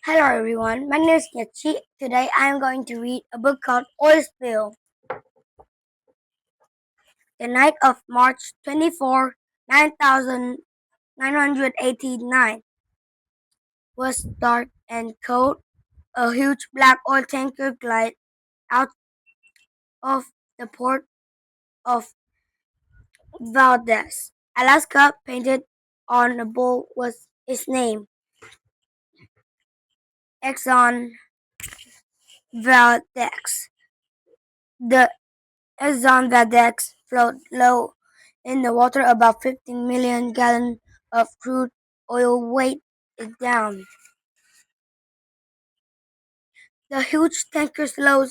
Hello everyone, my name is Nhat Tri. Today I am going to read a book called Oil Spill. The night of March 24, 9989 was dark and cold. A huge black oil tanker glided out of the port of Valdez, Alaska. Painted on the bow was its name, Exxon Valdez. The Exxon Valdez floated low in the water. About 15 million gallons of crude oil weighed it down. The huge tanker slowly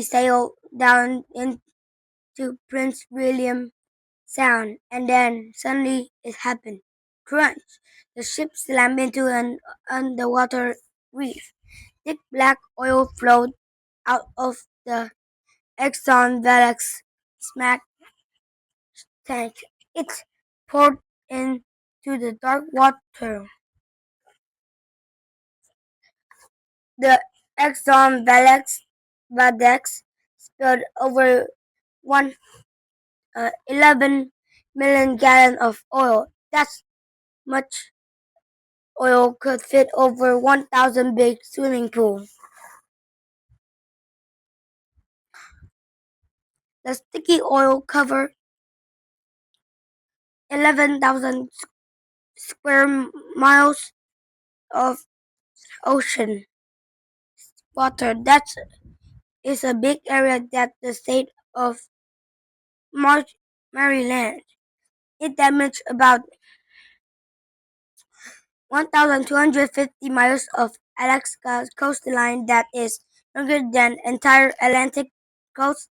sailed down into Prince William Sound, and then suddenly it happened. Crunch! The ship slammed into an underwater reef. Thick black oil flowed out of the Exxon Valdez smack tank. It poured into the dark water. The Exxon Valdez spilled over 11 million gallons of oil. That's much oil could fit over 1,000 big swimming pools. The sticky oil covered 11,000 square miles of ocean water. That is a big area that the state of Maryland. It damaged about 1,250 miles of Alaska's coastline. That is longer than the entire Atlantic coast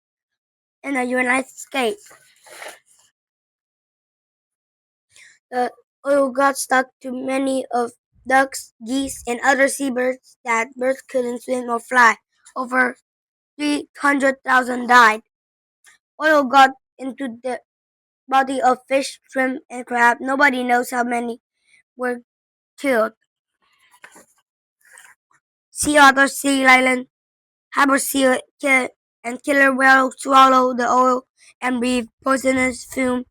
in the United States. The oil got stuck to many of ducks, geese, and other seabirds that birds couldn't swim or fly. Over 300,000 died. Oil got into the body of fish, shrimp, and crab. Nobody knows how many were killed. Sea otter, sea lion, harbor seal, and killer whale swallow the oil and breathe poisonous fume.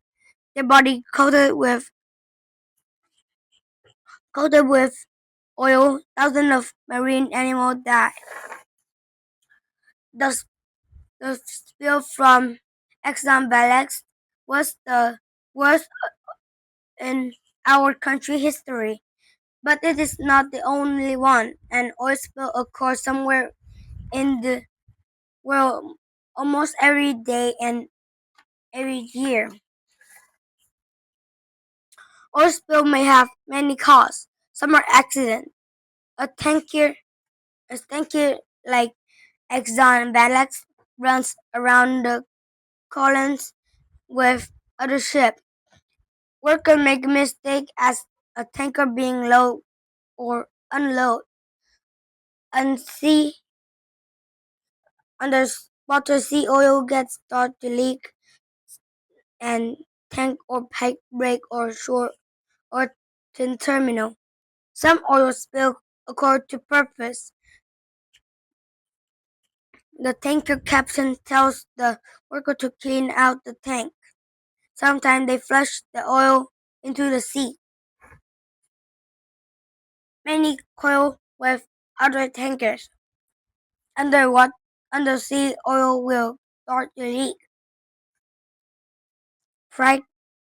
Their body coated with oil. Thousands of marine animals died. The, the spill from Exxon Valdez was the worst in our country history. But it is not the only one. An oil spill occurs somewhere in the world almost every day and every year. Oil spill may have many causes. Some are accidents. A tanker like Exxon Valdez runs around the columns with other ships. Workers make a mistake as a tanker being low or unload. And underwater sea oil gets start to leak and tank or pipe break or shore or terminal. Some oil spill occur to purpose. The tanker captain tells the worker to clean out the tank. Sometimes they flush the oil into the sea. Many coil with other tankers. Undersea oil will start to leak. Fried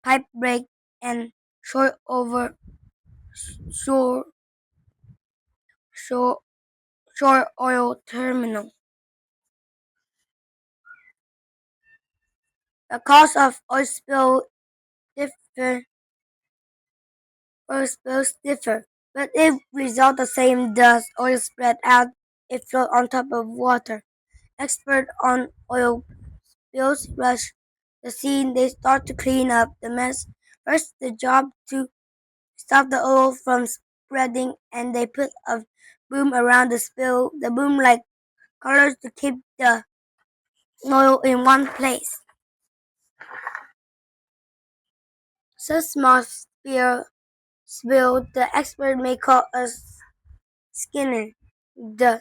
pipe break and shore over shore shore shore oil terminal. The cause of differ oil spills differ, but if result the same. Does oil spread out, it float on top of water. Experts on oil spills rush the scene. They start to clean up the mess. First, the job to stop the oil from spreading, and they put a boom around the spill. The boom like collars to keep the oil in one place. Such small spill, the expert may call a skinner. The,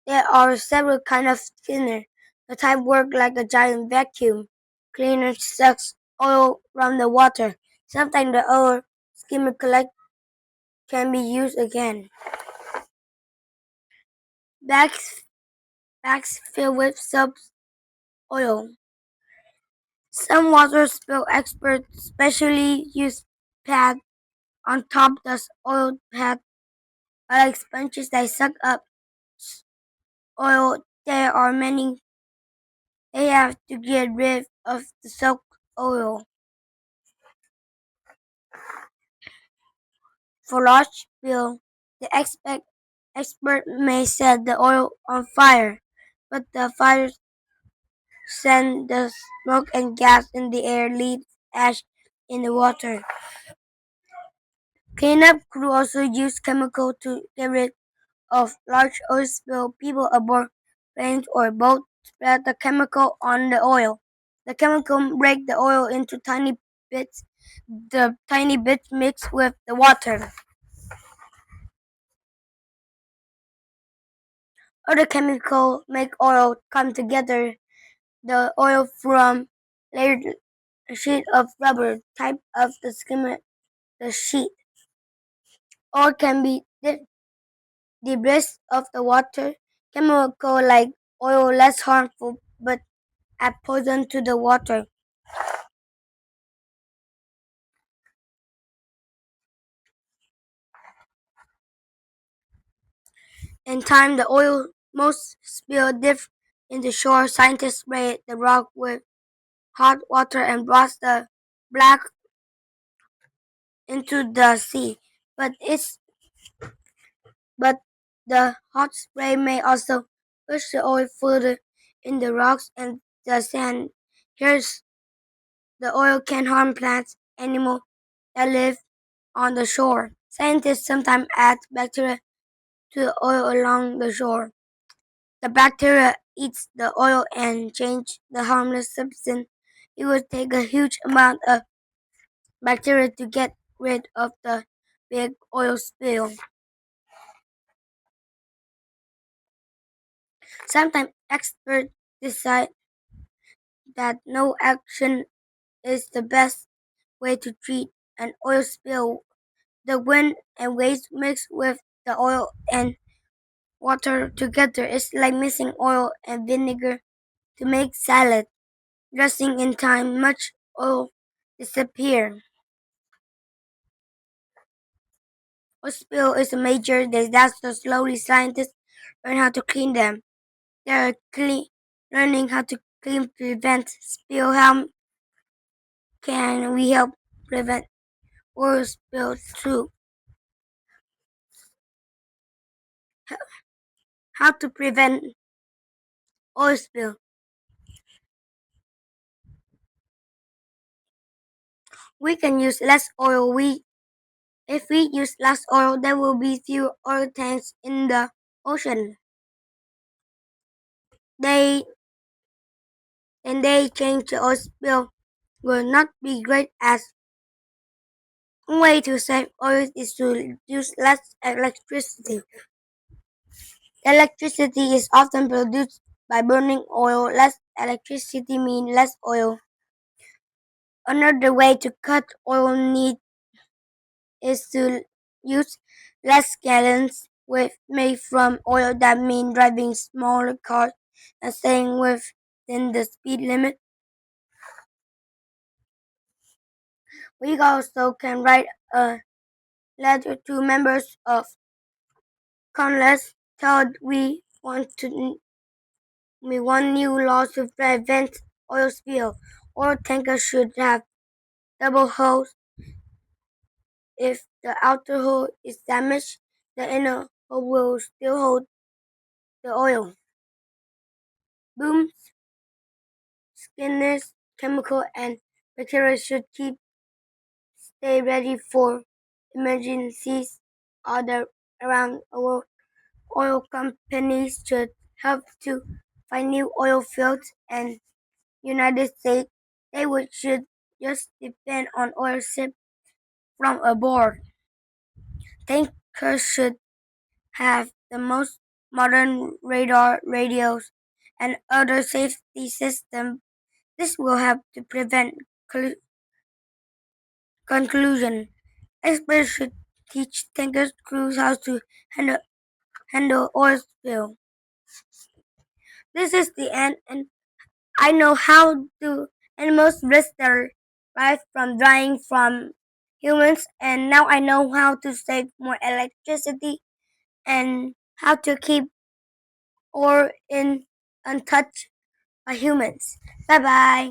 there are several kinds of skinner. The type work like a giant vacuum cleaner sucks oil from the water. Sometimes the oil skimmer collect can be used again. Bags, bags filled with soap oil. Some water spill experts specially use pads on top the oil pad like sponges that suck up oil. There are many. They have to get rid of the soaked oil. For large spill, the expert may set the oil on fire, but the fire sends the smoke and gas in the air, leaves ash in the water. Cleanup crew also use chemical to get rid of large oil spill. People aboard planes or boats spread the chemical on the oil. The chemical break the oil into tiny bits. The tiny bits mix with the water. Other chemicals make oil come together. The oil from layered sheet of rubber type of the skimmer the sheet, or can be debris of the water. Chemical like oil less harmful but add poison to the water. In time, the oil most spill deep in the shore. Scientists spray the rock with hot water and blast the black into the sea. But it's but the hot spray may also push the oil further in the rocks and the sand. Here's the oil can harm plants, animals that live on the shore. Scientists sometimes add bacteria to the oil along the shore. The bacteria eats the oil and change the harmless substance. It would take a huge amount of bacteria to get rid of the big oil spill. Sometimes experts decide that no action is the best way to treat an oil spill. The wind and waves mix with the oil and water together. It's like mixing oil and vinegar to make salad. Dressing in time, much oil disappear. A spill is a major disaster. Slowly, scientists learn how to clean them. They are learning how to clean prevent spill. How can we help prevent oil spills too? How to prevent oil spill? We can use less oil. If we use less oil, there will be fewer oil tanks in the ocean. They they change the oil spill will not be great as one way to save oil is to use less electricity. Electricity is often produced by burning oil. Less electricity means less oil. Another way to cut oil need is to use less gallons with made from oil. That means driving smaller cars and staying within the speed limit. We also can write a letter to members of Congress. Tell we want new laws to prevent oil spill. Oil tankers should have double hulls. If the outer hull is damaged, the inner hull will still hold the oil. Booms, skinners, chemical, and bacteria should stay ready for emergencies all around the world. Oil companies should help to find new oil fields and United States. They should just depend on oil shipped from abroad. Tankers should have the most modern radar, radios, and other safety systems. This will help to prevent conclusion. Experts should teach tanker crews how to handle, handle oil spill. This is the end, and I know how to animals risk their life from dying from humans, and now I know how to save more electricity and how to keep ore in untouched by humans. Bye bye.